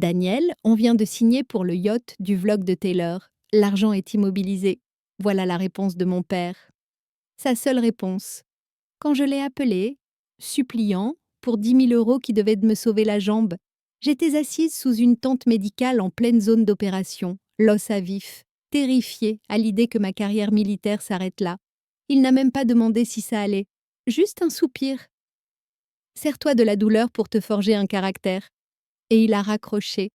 Daniel, on vient de signer pour le yacht du vlog de Taylor. L'argent est immobilisé. Voilà la réponse de mon père. Sa seule réponse. Quand je l'ai appelé, suppliant, pour 10 000 € qui devaient me sauver la jambe, j'étais assise sous une tente médicale en pleine zone d'opération, l'os à vif, terrifiée à l'idée que ma carrière militaire s'arrête là. Il n'a même pas demandé si ça allait. Juste un soupir. Sers-toi de la douleur pour te forger un caractère. Et il a raccroché.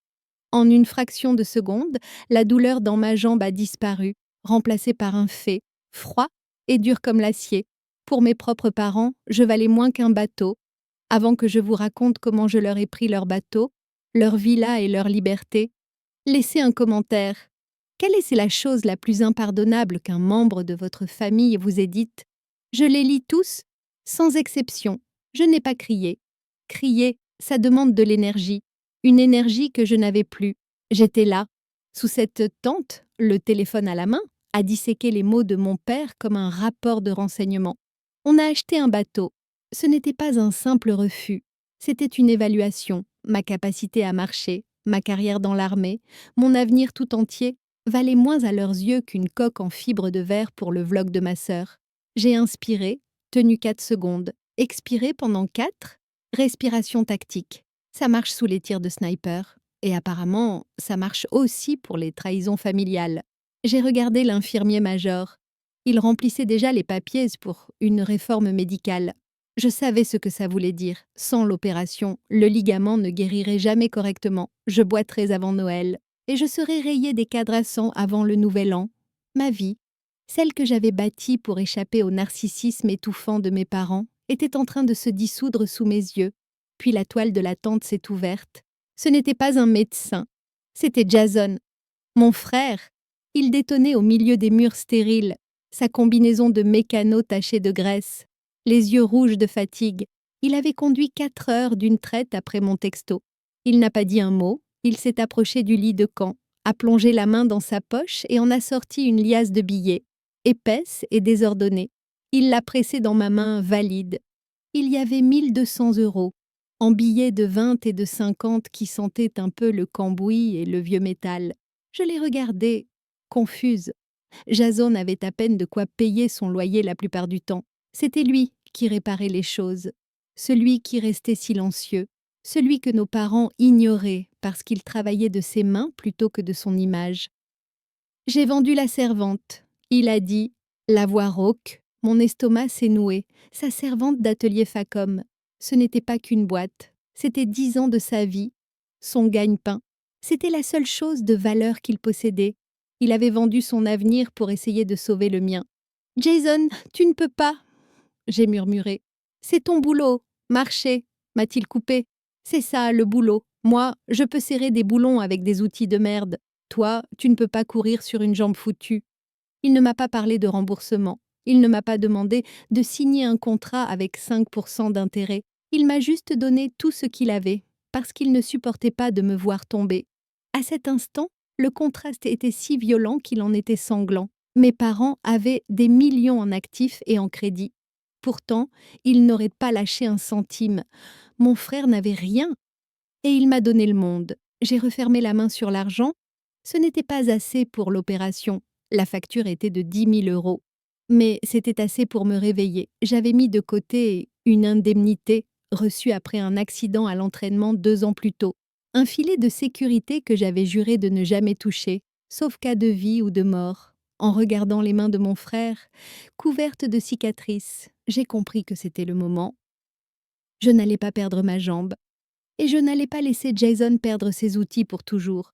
En une fraction de seconde, la douleur dans ma jambe a disparu, remplacée par un fait, froid et dur comme l'acier. Pour mes propres parents, je valais moins qu'un bateau. Avant que je vous raconte comment je leur ai pris leur bateau, leur villa et leur liberté, laissez un commentaire. Quelle est la chose la plus impardonnable qu'un membre de votre famille vous ait dite? Je les lis tous, sans exception. Je n'ai pas crié. Crier, ça demande de l'énergie. Une énergie que je n'avais plus. J'étais là, sous cette tente, le téléphone à la main, à disséquer les mots de mon père comme un rapport de renseignement. On a acheté un bateau. Ce n'était pas un simple refus. C'était une évaluation, ma capacité à marcher, ma carrière dans l'armée, mon avenir tout entier valait moins à leurs yeux qu'une coque en fibre de verre pour le vlog de ma sœur. J'ai inspiré, tenu 4 secondes, expiré pendant 4, respiration tactique. Ça marche sous les tirs de sniper. Et apparemment, ça marche aussi pour les trahisons familiales. J'ai regardé l'infirmier-major. Il remplissait déjà les papiers pour une réforme médicale. Je savais ce que ça voulait dire. Sans l'opération, le ligament ne guérirait jamais correctement. Je boiterais avant Noël. Et je serais rayée des cadrassants avant le nouvel an. Ma vie, celle que j'avais bâtie pour échapper au narcissisme étouffant de mes parents, était en train de se dissoudre sous mes yeux. Puis la toile de la tente s'est ouverte. Ce n'était pas un médecin, c'était Jason, mon frère. Il détonnait au milieu des murs stériles, sa combinaison de mécano tachée de graisse, les yeux rouges de fatigue. Il avait conduit 4 heures d'une traite après mon texto. Il n'a pas dit un mot, il s'est approché du lit de camp, a plongé la main dans sa poche et en a sorti une liasse de billets, épaisse et désordonnée. Il l'a pressée dans ma main valide. Il y avait 1 200 € en billets de 20 et de 50 qui sentaient un peu le cambouis et le vieux métal. Je les regardais, confuse. Jason avait à peine de quoi payer son loyer la plupart du temps. C'était lui qui réparait les choses, celui qui restait silencieux, celui que nos parents ignoraient parce qu'il travaillait de ses mains plutôt que de son image. J'ai vendu la servante, il a dit, la voix rauque, mon estomac s'est noué, sa servante d'atelier Facom. Ce n'était pas qu'une boîte, c'était 10 ans de sa vie, son gagne-pain. C'était la seule chose de valeur qu'il possédait. Il avait vendu son avenir pour essayer de sauver le mien. « Jason, tu ne peux pas !» j'ai murmuré. « C'est ton boulot, marcher !» m'a-t-il coupé. « C'est ça, le boulot. Moi, je peux serrer des boulons avec des outils de merde. Toi, tu ne peux pas courir sur une jambe foutue. » Il ne m'a pas parlé de remboursement. Il ne m'a pas demandé de signer un contrat avec 5% d'intérêt. Il m'a juste donné tout ce qu'il avait, parce qu'il ne supportait pas de me voir tomber. À cet instant, le contraste était si violent qu'il en était sanglant. Mes parents avaient des millions en actifs et en crédit. Pourtant, ils n'auraient pas lâché un centime. Mon frère n'avait rien. Et il m'a donné le monde. J'ai refermé la main sur l'argent. Ce n'était pas assez pour l'opération. La facture était de 10 000 €. Mais c'était assez pour me réveiller. J'avais mis de côté une indemnité reçue après un accident à l'entraînement 2 ans plus tôt. Un filet de sécurité que j'avais juré de ne jamais toucher, sauf cas de vie ou de mort. En regardant les mains de mon frère, couvertes de cicatrices, j'ai compris que c'était le moment. Je n'allais pas perdre ma jambe. Et je n'allais pas laisser Jason perdre ses outils pour toujours.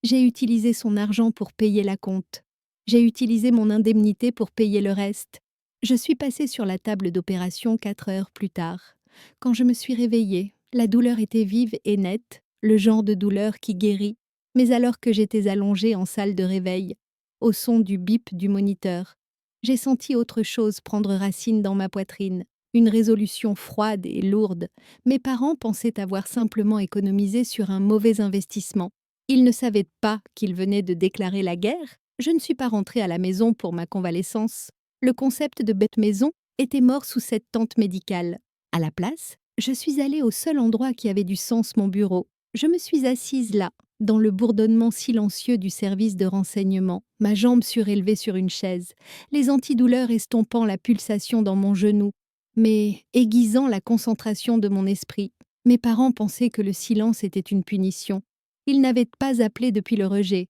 J'ai utilisé son argent pour payer la compte. J'ai utilisé mon indemnité pour payer le reste. Je suis passée sur la table d'opération 4 heures plus tard. Quand je me suis réveillée, la douleur était vive et nette, le genre de douleur qui guérit. Mais alors que j'étais allongée en salle de réveil, au son du bip du moniteur, j'ai senti autre chose prendre racine dans ma poitrine. Une résolution froide et lourde. Mes parents pensaient avoir simplement économisé sur un mauvais investissement. Ils ne savaient pas qu'ils venaient de déclarer la guerre. Je ne suis pas rentrée à la maison pour ma convalescence. Le concept de bête maison était mort sous cette tente médicale. À la place, je suis allée au seul endroit qui avait du sens, mon bureau. Je me suis assise là, dans le bourdonnement silencieux du service de renseignement, ma jambe surélevée sur une chaise, les antidouleurs estompant la pulsation dans mon genou, mais aiguisant la concentration de mon esprit. Mes parents pensaient que le silence était une punition. Ils n'avaient pas appelé depuis le rejet.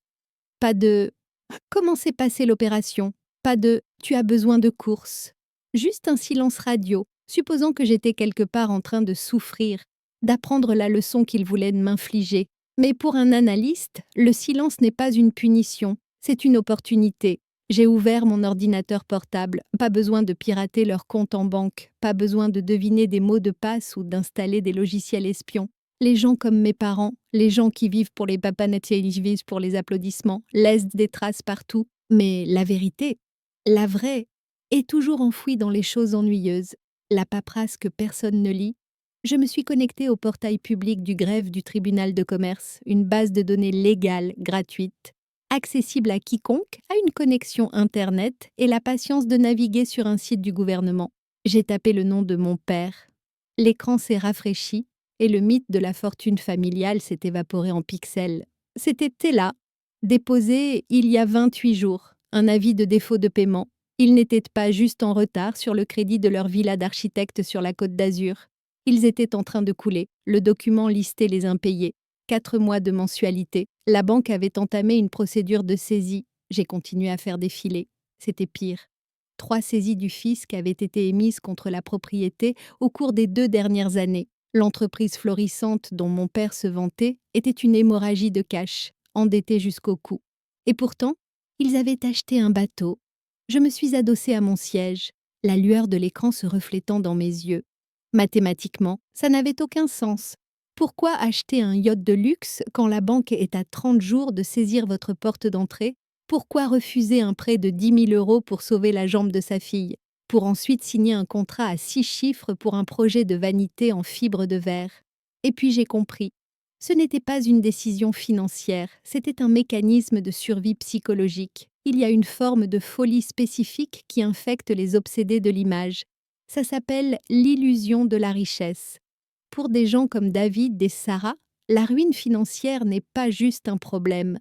Pas de comment s'est passée l'opération? Pas de tu as besoin de course. Juste un silence radio, supposant que j'étais quelque part en train de souffrir, d'apprendre la leçon qu'ils voulaient m'infliger. Mais pour un analyste, le silence n'est pas une punition, c'est une opportunité. J'ai ouvert mon ordinateur portable, pas besoin de pirater leur compte en banque, pas besoin de deviner des mots de passe ou d'installer des logiciels espions. Les gens comme mes parents, les gens qui vivent pour les papanatiaïvis pour les applaudissements, laissent des traces partout. Mais la vérité, la vraie, est toujours enfouie dans les choses ennuyeuses, la paperasse que personne ne lit. Je me suis connectée au portail public du greffe du tribunal de commerce, une base de données légale, gratuite, accessible à quiconque a une connexion Internet et la patience de naviguer sur un site du gouvernement. J'ai tapé le nom de mon père. L'écran s'est rafraîchi et le mythe de la fortune familiale s'est évaporé en pixels. C'était là, déposé il y a 28 jours, un avis de défaut de paiement. Ils n'étaient pas juste en retard sur le crédit de leur villa d'architecte sur la Côte d'Azur. Ils étaient en train de couler. Le document listait les impayés. 4 mois de mensualité. La banque avait entamé une procédure de saisie. J'ai continué à faire défiler. C'était pire. 3 saisies du fisc avaient été émises contre la propriété au cours des 2 dernières années. L'entreprise florissante dont mon père se vantait était une hémorragie de cash, endettée jusqu'au cou. Et pourtant, ils avaient acheté un bateau. Je me suis adossée à mon siège, la lueur de l'écran se reflétant dans mes yeux. Mathématiquement, ça n'avait aucun sens. Pourquoi acheter un yacht de luxe quand la banque est à 30 jours de saisir votre porte d'entrée? Pourquoi refuser un prêt de 10 000 € pour sauver la jambe de sa fille? Pour ensuite signer un contrat à 6 chiffres pour un projet de vanité en fibre de verre. Et puis j'ai compris. Ce n'était pas une décision financière, c'était un mécanisme de survie psychologique. Il y a une forme de folie spécifique qui infecte les obsédés de l'image. Ça s'appelle l'illusion de la richesse. Pour des gens comme David et Sarah, la ruine financière n'est pas juste un problème.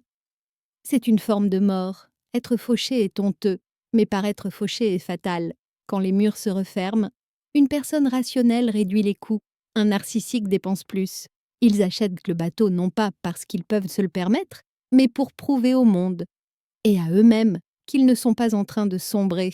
C'est une forme de mort. Être fauché est honteux, mais paraître fauché est fatal. Quand les murs se referment, une personne rationnelle réduit les coûts, un narcissique dépense plus. Ils achètent le bateau non pas parce qu'ils peuvent se le permettre, mais pour prouver au monde, et à eux-mêmes, qu'ils ne sont pas en train de sombrer.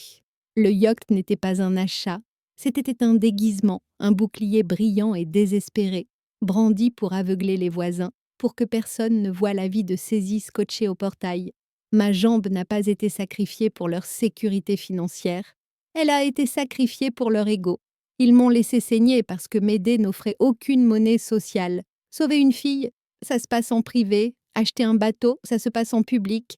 Le yacht n'était pas un achat, c'était un déguisement, un bouclier brillant et désespéré, brandi pour aveugler les voisins, pour que personne ne voie la vie de saisie scotchée au portail. Ma jambe n'a pas été sacrifiée pour leur sécurité financière, elle a été sacrifiée pour leur ego. Ils m'ont laissé saigner parce que m'aider n'offrait aucune monnaie sociale. Sauver une fille, ça se passe en privé, acheter un bateau, ça se passe en public.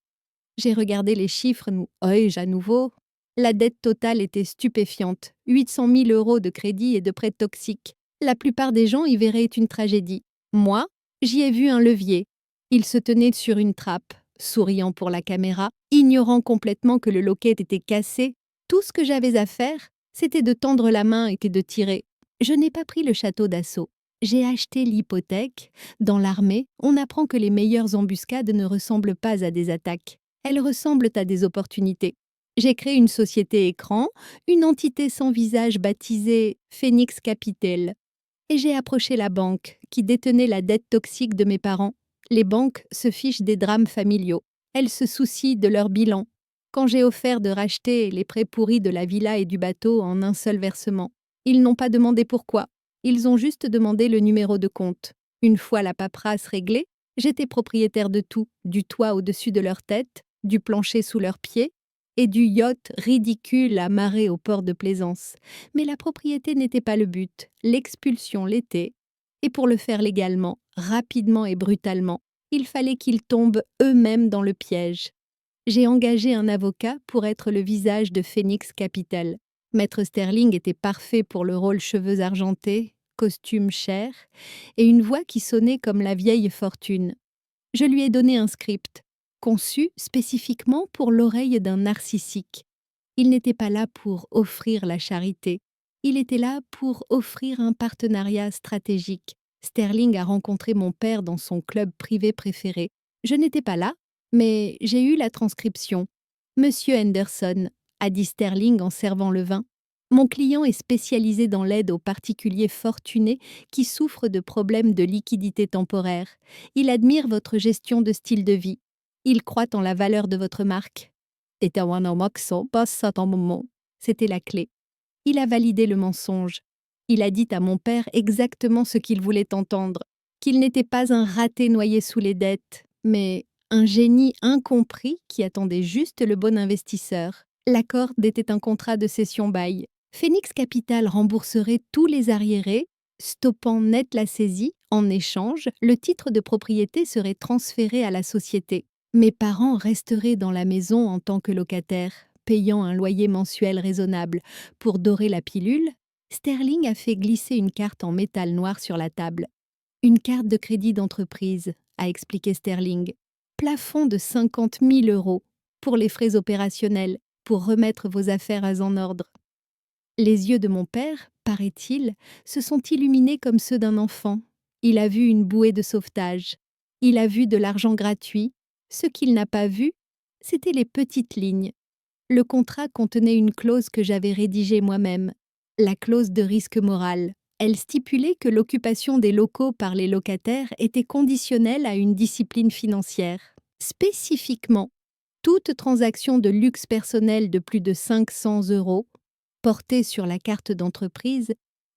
J'ai regardé les chiffres, à nouveau. La dette totale était stupéfiante, 800 000 € de crédit et de prêts toxiques. La plupart des gens y verraient une tragédie. Moi, j'y ai vu un levier. Il se tenait sur une trappe, souriant pour la caméra, ignorant complètement que le loquet était cassé. Tout ce que j'avais à faire, c'était de tendre la main et de tirer. Je n'ai pas pris le château d'assaut. J'ai acheté l'hypothèque. Dans l'armée, on apprend que les meilleures embuscades ne ressemblent pas à des attaques. Elles ressemblent à des opportunités. J'ai créé une société écran, une entité sans visage baptisée Phoenix Capital. Et j'ai approché la banque, qui détenait la dette toxique de mes parents. Les banques se fichent des drames familiaux. Elles se soucient de leur bilan. Quand j'ai offert de racheter les prêts pourris de la villa et du bateau en un seul versement, ils n'ont pas demandé pourquoi. Ils ont juste demandé le numéro de compte. Une fois la paperasse réglée, j'étais propriétaire de tout, du toit au-dessus de leur tête, du plancher sous leurs pieds et du yacht ridicule amarré au port de plaisance. Mais la propriété n'était pas le but, l'expulsion l'était. Et pour le faire légalement, rapidement et brutalement, il fallait qu'ils tombent eux-mêmes dans le piège. J'ai engagé un avocat pour être le visage de Phoenix Capital. Maître Sterling était parfait pour le rôle cheveux argentés, costume cher, et une voix qui sonnait comme la vieille fortune. Je lui ai donné un script, conçu spécifiquement pour l'oreille d'un narcissique. Il n'était pas là pour offrir la charité, il était là pour offrir un partenariat stratégique, Sterling a rencontré mon père dans son club privé préféré. Je n'étais pas là, mais j'ai eu la transcription. Monsieur Henderson, a dit Sterling en servant le vin. Mon client est spécialisé dans l'aide aux particuliers fortunés qui souffrent de problèmes de liquidité temporaire. Il admire votre gestion de style de vie. Il croit en la valeur de votre marque. C'était la clé. Il a validé le mensonge. Il a dit à mon père exactement ce qu'il voulait entendre, qu'il n'était pas un raté noyé sous les dettes, mais un génie incompris qui attendait juste le bon investisseur. L'accord était un contrat de cession-bail. Phoenix Capital rembourserait tous les arriérés, stoppant net la saisie. En échange, le titre de propriété serait transféré à la société. Mes parents resteraient dans la maison en tant que locataires, payant un loyer mensuel raisonnable. Pour dorer la pilule, Sterling a fait glisser une carte en métal noir sur la table. Une carte de crédit d'entreprise, a expliqué Sterling. Plafond de 50 000 € pour les frais opérationnels, pour remettre vos affaires en ordre. Les yeux de mon père, paraît-il, se sont illuminés comme ceux d'un enfant. Il a vu une bouée de sauvetage. Il a vu de l'argent gratuit. Ce qu'il n'a pas vu, c'étaient les petites lignes. Le contrat contenait une clause que j'avais rédigée moi-même, la clause de risque moral. Elle stipulait que l'occupation des locaux par les locataires était conditionnelle à une discipline financière. Spécifiquement, toute transaction de luxe personnel de plus de 500 € portée sur la carte d'entreprise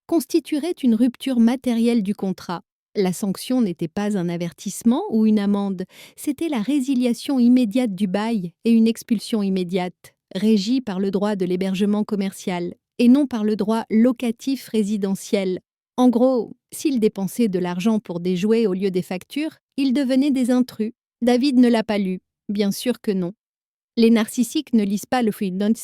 constituerait une rupture matérielle du contrat. La sanction n'était pas un avertissement ou une amende, c'était la résiliation immédiate du bail et une expulsion immédiate, régie par le droit de l'hébergement commercial et non par le droit locatif résidentiel. En gros, s'ils dépensaient de l'argent pour des jouets au lieu des factures, ils devenaient des intrus. David ne l'a pas lu, bien sûr que non. Les narcissiques ne lisent pas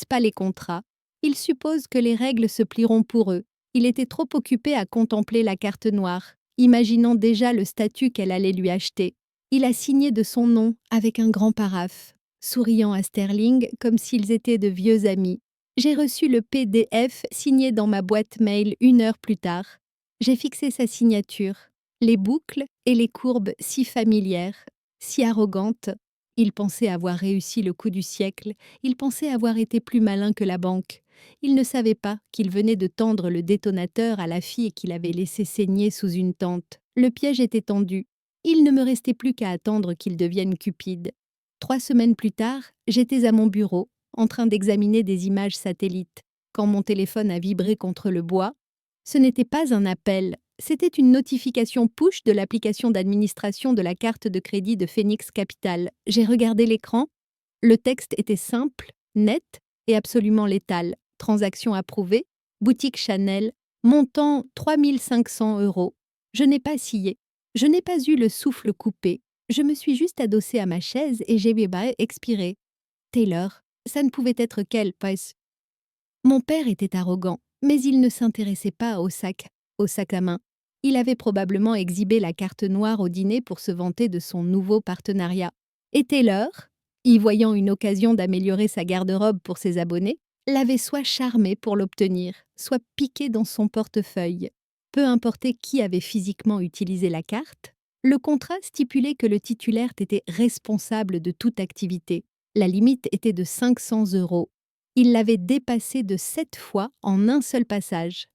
pas les contrats. Ils supposent que les règles se plieront pour eux. Il était trop occupé à contempler la carte noire, imaginant déjà le statut qu'elle allait lui acheter. Il a signé de son nom avec un grand paraphe, souriant à Sterling comme s'ils étaient de vieux amis. J'ai reçu le PDF signé dans ma boîte mail 1 heure plus tard. J'ai fixé sa signature. Les boucles et les courbes si familières, si arrogantes. Il pensait avoir réussi le coup du siècle. Il pensait avoir été plus malin que la banque. Il ne savait pas qu'il venait de tendre le détonateur à la fille qu'il avait laissée saigner sous une tente. Le piège était tendu. Il ne me restait plus qu'à attendre qu'il devienne cupide. 3 semaines plus tard, j'étais à mon bureau, en train d'examiner des images satellites, quand mon téléphone a vibré contre le bois. Ce n'était pas un appel, c'était une notification push de l'application d'administration de la carte de crédit de Phoenix Capital. J'ai regardé l'écran. Le texte était simple, net et absolument létal. Transaction approuvée, boutique Chanel, montant 3 500 €. Je n'ai pas scié. Je n'ai pas eu le souffle coupé. Je me suis juste adossée à ma chaise et j'ai expiré. Taylor, ça ne pouvait être qu'elle, Price. Mon père était arrogant, mais il ne s'intéressait pas au sac à main. Il avait probablement exhibé la carte noire au dîner pour se vanter de son nouveau partenariat. Et Taylor, y voyant une occasion d'améliorer sa garde-robe pour ses abonnés, l'avait soit charmé pour l'obtenir, soit piqué dans son portefeuille. Peu importait qui avait physiquement utilisé la carte, le contrat stipulait que le titulaire était responsable de toute activité. La limite était de 500 €. Il l'avait dépassée de 7 fois en un seul passage.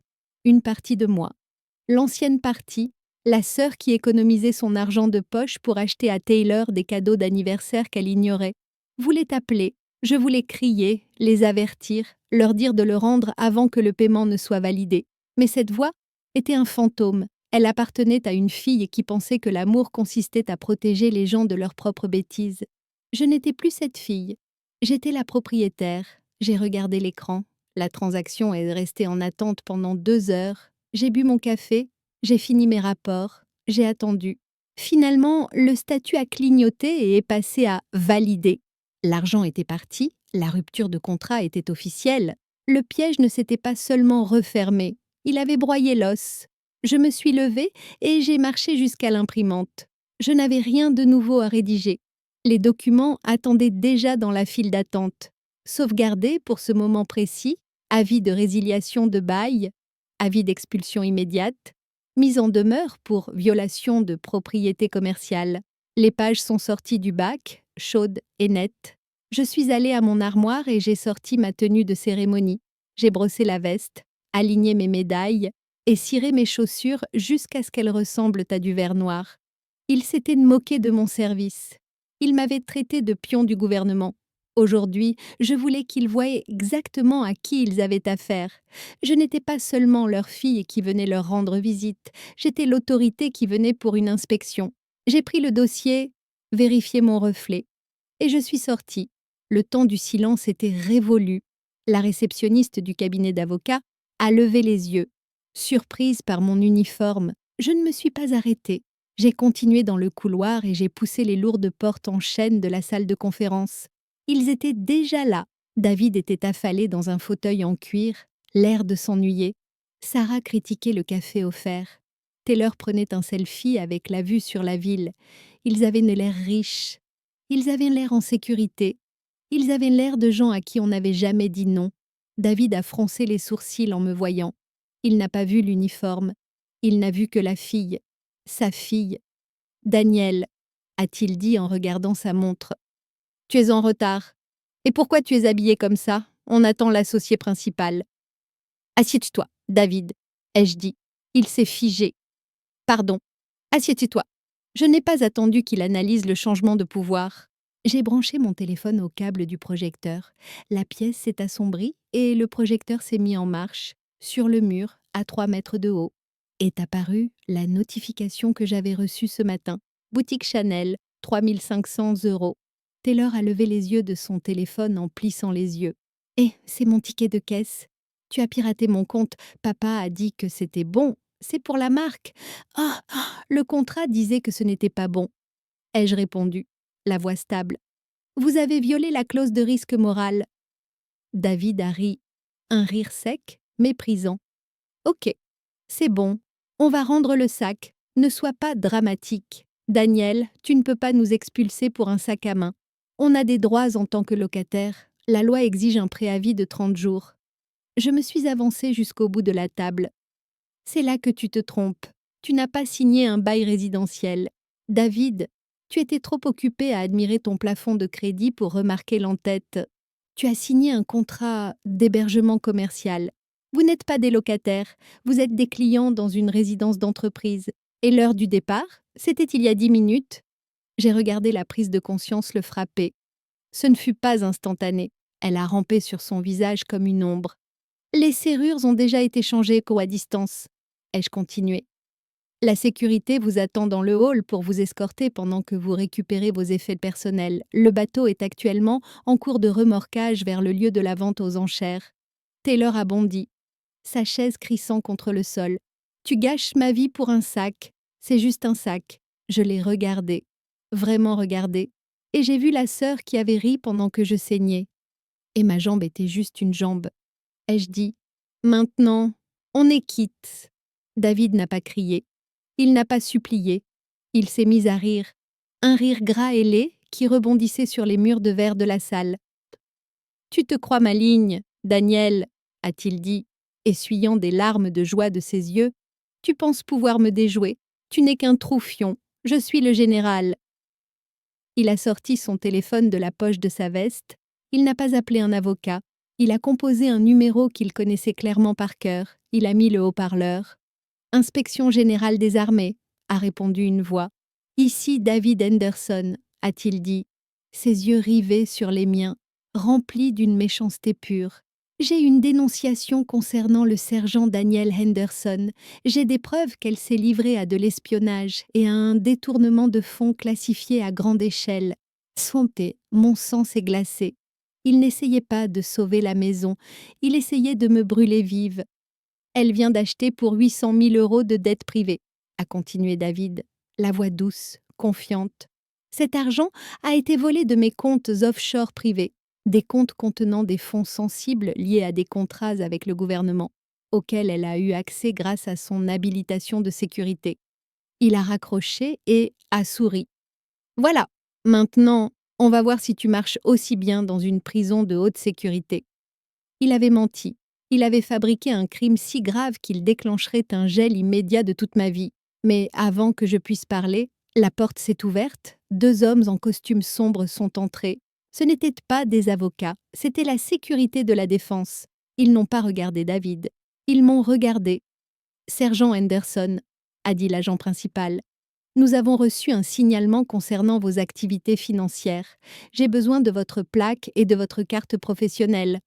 Une partie de moi. L'ancienne partie, la sœur qui économisait son argent de poche pour acheter à Taylor des cadeaux d'anniversaire qu'elle ignorait, voulait appeler, je voulais crier, les avertir, leur dire de le rendre avant que le paiement ne soit validé. Mais cette voix était un fantôme. Elle appartenait à une fille qui pensait que l'amour consistait à protéger les gens de leurs propres bêtises. Je n'étais plus cette fille. J'étais la propriétaire. J'ai regardé l'écran. La transaction est restée en attente pendant 2 heures. J'ai bu mon café, j'ai fini mes rapports, j'ai attendu. Finalement, le statut a clignoté et est passé à « valider ». L'argent était parti, la rupture de contrat était officielle. Le piège ne s'était pas seulement refermé, il avait broyé l'os. Je me suis levée et j'ai marché jusqu'à l'imprimante. Je n'avais rien de nouveau à rédiger. Les documents attendaient déjà dans la file d'attente. Sauvegardés pour ce moment précis, avis de résiliation de bail, avis d'expulsion immédiate, mise en demeure pour violation de propriété commerciale. Les pages sont sorties du bac, chaudes et nettes. Je suis allée à mon armoire et j'ai sorti ma tenue de cérémonie. J'ai brossé la veste, aligné mes médailles et ciré mes chaussures jusqu'à ce qu'elles ressemblent à du verre noir. Ils s'étaient moqués de mon service. Ils m'avaient traité de pion du gouvernement. Aujourd'hui, je voulais qu'ils voient exactement à qui ils avaient affaire. Je n'étais pas seulement leur fille qui venait leur rendre visite, j'étais l'autorité qui venait pour une inspection. J'ai pris le dossier, vérifié mon reflet, et je suis sortie. Le temps du silence était révolu. La réceptionniste du cabinet d'avocat a levé les yeux. Surprise par mon uniforme, je ne me suis pas arrêtée. J'ai continué dans le couloir et j'ai poussé les lourdes portes en chêne de la salle de conférence. Ils étaient déjà là. David était affalé dans un fauteuil en cuir, l'air de s'ennuyer. Sarah critiquait le café offert. Taylor prenait un selfie avec la vue sur la ville. Ils avaient l'air riches. Ils avaient l'air en sécurité. Ils avaient l'air de gens à qui on n'avait jamais dit non. David a froncé les sourcils en me voyant. Il n'a pas vu l'uniforme. Il n'a vu que la fille. Sa fille. Daniel, a-t-il dit en regardant sa montre. Tu es en retard. Et pourquoi tu es habillé comme ça? On attend l'associé principal. Assieds-toi, David, ai-je dit. Il s'est figé. Pardon. Assieds-toi. Je n'ai pas attendu qu'il analyse le changement de pouvoir. J'ai branché mon téléphone au câble du projecteur. La pièce s'est assombrie et le projecteur s'est mis en marche. Sur le mur, à 3 mètres de haut, est apparue la notification que j'avais reçue ce matin. Boutique Chanel, 3500 €. Taylor a levé les yeux de son téléphone en plissant les yeux. « Eh, c'est mon ticket de caisse. Tu as piraté mon compte. Papa a dit que c'était bon. C'est pour la marque. Le contrat disait que ce n'était pas bon. » Ai-je répondu, la voix stable. « Vous avez violé la clause de risque moral. » David a ri. Un rire sec, méprisant. « Ok, c'est bon. On va rendre le sac. Ne sois pas dramatique. Daniel, tu ne peux pas nous expulser pour un sac à main. On a des droits en tant que locataire. La loi exige un préavis de 30 jours. » Je me suis avancée jusqu'au bout de la table. « C'est là que tu te trompes. Tu n'as pas signé un bail résidentiel. David, tu étais trop occupé à admirer ton plafond de crédit pour remarquer l'entête. Tu as signé un contrat d'hébergement commercial. Vous n'êtes pas des locataires, vous êtes des clients dans une résidence d'entreprise. Et l'heure du départ, c'était il y a 10 minutes. » J'ai regardé la prise de conscience le frapper. Ce ne fut pas instantané. Elle a rampé sur son visage comme une ombre. « Les serrures ont déjà été changées à distance. » Ai-je continué. « La sécurité vous attend dans le hall pour vous escorter pendant que vous récupérez vos effets personnels. Le bateau est actuellement en cours de remorquage vers le lieu de la vente aux enchères. » Taylor a bondi, sa chaise crissant contre le sol. « Tu gâches ma vie pour un sac. C'est juste un sac. » Je l'ai regardé, vraiment regardé, et j'ai vu la sœur qui avait ri pendant que je saignais. Et ma jambe était juste une jambe. Ai-je dit. Maintenant, on est quitte. David n'a pas crié. Il n'a pas supplié. Il s'est mis à rire. Un rire gras et laid qui rebondissait sur les murs de verre de la salle. « Tu te crois maligne, Daniel, » a-t-il dit, essuyant des larmes de joie de ses yeux. « Tu penses pouvoir me déjouer. Tu n'es qu'un troufion. Je suis le général. » Il a sorti son téléphone de la poche de sa veste. Il n'a pas appelé un avocat. Il a composé un numéro qu'il connaissait clairement par cœur. Il a mis le haut-parleur. « Inspection générale des armées », a répondu une voix. « Ici David Henderson », a-t-il dit, ses yeux rivés sur les miens, remplis d'une méchanceté pure. « J'ai une dénonciation concernant le sergent Daniel Henderson. J'ai des preuves qu'elle s'est livrée à de l'espionnage et à un détournement de fonds classifié à grande échelle. » Swampé, mon sang s'est glacé. Il n'essayait pas de sauver la maison, il essayait de me brûler vive. « Elle vient d'acheter pour 800 000 € de dettes privées, » a continué David, la voix douce, confiante. « Cet argent a été volé de mes comptes offshore privés, des comptes contenant des fonds sensibles liés à des contrats avec le gouvernement, auxquels elle a eu accès grâce à son habilitation de sécurité. » Il a raccroché et a souri. « Voilà, maintenant, on va voir si tu marches aussi bien dans une prison de haute sécurité. » Il avait menti. Il avait fabriqué un crime si grave qu'il déclencherait un gel immédiat de toute ma vie. Mais avant que je puisse parler, la porte s'est ouverte, 2 hommes en costume sombre sont entrés. Ce n'étaient pas des avocats, c'était la sécurité de la défense. Ils n'ont pas regardé David. Ils m'ont regardé. Sergent Henderson, a dit l'agent principal. Nous avons reçu un signalement concernant vos activités financières. J'ai besoin de votre plaque et de votre carte professionnelle.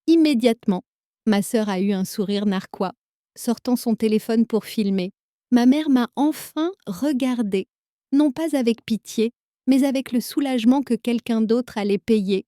Immédiatement, ma sœur a eu un sourire narquois, sortant son téléphone pour filmer. Ma mère m'a enfin regardée, non pas avec pitié, mais avec le soulagement que quelqu'un d'autre allait payer.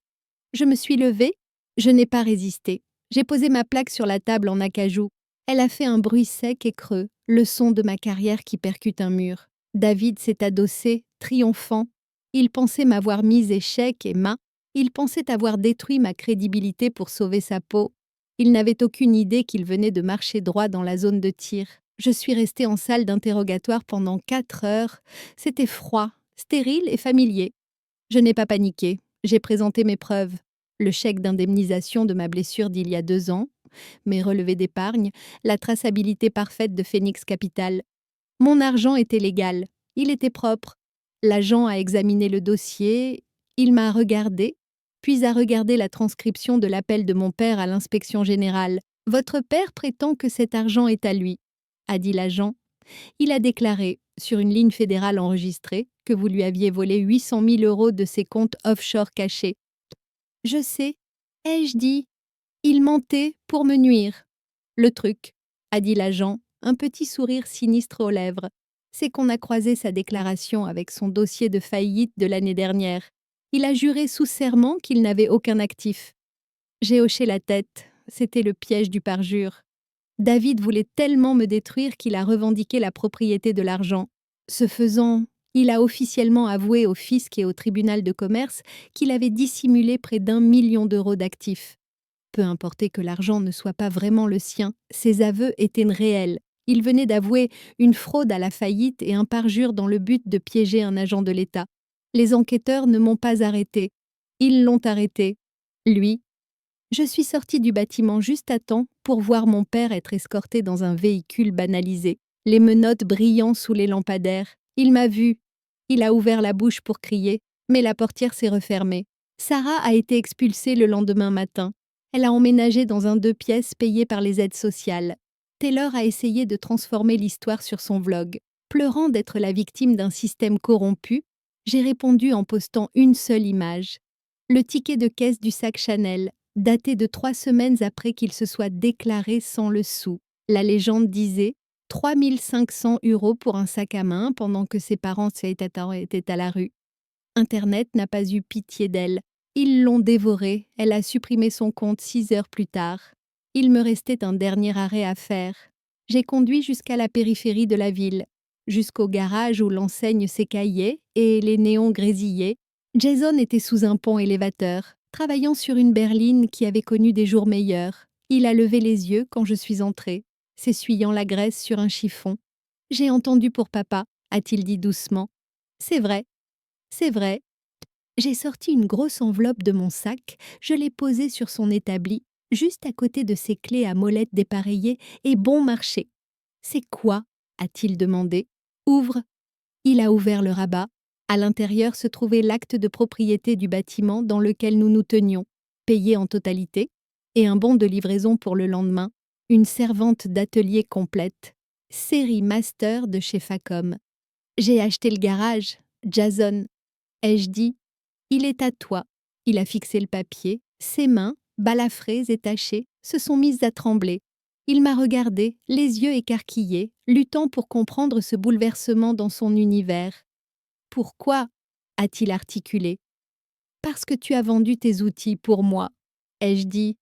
Je me suis levée, je n'ai pas résisté. J'ai posé ma plaque sur la table en acajou. Elle a fait un bruit sec et creux, le son de ma carrière qui percute un mur. David s'est adossé, triomphant. Il pensait m'avoir mise échec et main. Il pensait avoir détruit ma crédibilité pour sauver sa peau. Il n'avait aucune idée qu'il venait de marcher droit dans la zone de tir. Je suis restée en salle d'interrogatoire pendant 4 heures. C'était froid, stérile et familier. Je n'ai pas paniqué. J'ai présenté mes preuves. Le chèque d'indemnisation de ma blessure d'il y a 2 ans, mes relevés d'épargne, la traçabilité parfaite de Phoenix Capital. Mon argent était légal. Il était propre. L'agent a examiné le dossier. Il m'a regardé, puis a regardé la transcription de l'appel de mon père à l'inspection générale. « Votre père prétend que cet argent est à lui », a dit l'agent. Il a déclaré, sur une ligne fédérale enregistrée, que vous lui aviez volé 800 000 € de ses comptes offshore cachés. Je sais, ai-je dit. Il mentait pour me nuire. Le truc, a dit l'agent, un petit sourire sinistre aux lèvres, c'est qu'on a croisé sa déclaration avec son dossier de faillite de l'année dernière. Il a juré sous serment qu'il n'avait aucun actif. J'ai hoché la tête, c'était le piège du parjure. David voulait tellement me détruire qu'il a revendiqué la propriété de l'argent. Ce faisant, il a officiellement avoué au fisc et au tribunal de commerce qu'il avait dissimulé près d'1 million d'euros d'actifs. Peu importait que l'argent ne soit pas vraiment le sien, ses aveux étaient réels. Il venait d'avouer une fraude à la faillite et un parjure dans le but de piéger un agent de l'État. Les enquêteurs ne m'ont pas arrêté. Ils l'ont arrêté. Lui. Je suis sortie du bâtiment juste à temps pour voir mon père être escorté dans un véhicule banalisé, les menottes brillant sous les lampadaires. Il m'a vue. Il a ouvert la bouche pour crier, mais la portière s'est refermée. Sarah a été expulsée le lendemain matin. Elle a emménagé dans un 2 pièces payé par les aides sociales. Taylor a essayé de transformer l'histoire sur son vlog. Pleurant d'être la victime d'un système corrompu, j'ai répondu en postant une seule image. Le ticket de caisse du sac Chanel, daté de 3 semaines après qu'il se soit déclaré sans le sou. La légende disait 3 500 € pour un sac à main pendant que ses parents étaient à la rue. Internet n'a pas eu pitié d'elle. Ils l'ont dévorée, elle a supprimé son compte 6 heures plus tard. Il me restait un dernier arrêt à faire. J'ai conduit jusqu'à la périphérie de la ville, jusqu'au garage où l'enseigne s'écaillait et les néons grésillaient. Jason était sous un pont élévateur, travaillant sur une berline qui avait connu des jours meilleurs. Il a levé les yeux quand je suis entrée, s'essuyant la graisse sur un chiffon. « J'ai entendu pour papa », a-t-il dit doucement. « C'est vrai, c'est vrai. » J'ai sorti une grosse enveloppe de mon sac, je l'ai posée sur son établi, juste à côté de ses clés à molette dépareillées et bon marché. « C'est quoi ?» a-t-il demandé. « Ouvre. » Il a ouvert le rabat. À l'intérieur se trouvait l'acte de propriété du bâtiment dans lequel nous nous tenions, payé en totalité, et un bon de livraison pour le lendemain, une servante d'atelier complète, série master de chez Facom. J'ai acheté le garage, Jason. Ai-je dit? Il est à toi. Il a fixé le papier. Ses mains, balafrées et tachées, se sont mises à trembler. Il m'a regardé, les yeux écarquillés, luttant pour comprendre ce bouleversement dans son univers. « Pourquoi ?» a-t-il articulé. « Parce que tu as vendu tes outils pour moi. » Ai-je dit.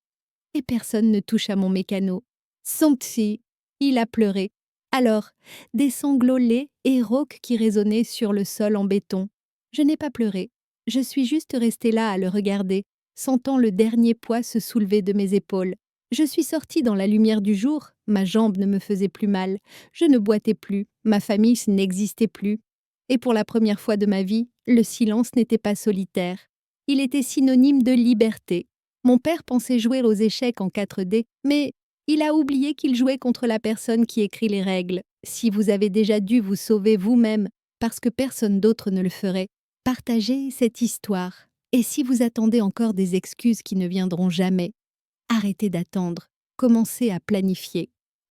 Et personne ne touche à mon mécano. Sancti. Il a pleuré. Alors, des sanglots laids et rauques qui résonnaient sur le sol en béton. Je n'ai pas pleuré. Je suis juste restée là à le regarder, sentant le dernier poids se soulever de mes épaules. Je suis sortie dans la lumière du jour, ma jambe ne me faisait plus mal, je ne boitais plus, ma famille n'existait plus. Et pour la première fois de ma vie, le silence n'était pas solitaire. Il était synonyme de liberté. Mon père pensait jouer aux échecs en 4D, mais Il a oublié qu'il jouait contre la personne qui écrit les règles. Si vous avez déjà dû vous sauver vous-même parce que personne d'autre ne le ferait, partagez cette histoire. Et si vous attendez encore des excuses qui ne viendront jamais, arrêtez d'attendre, commencez à planifier.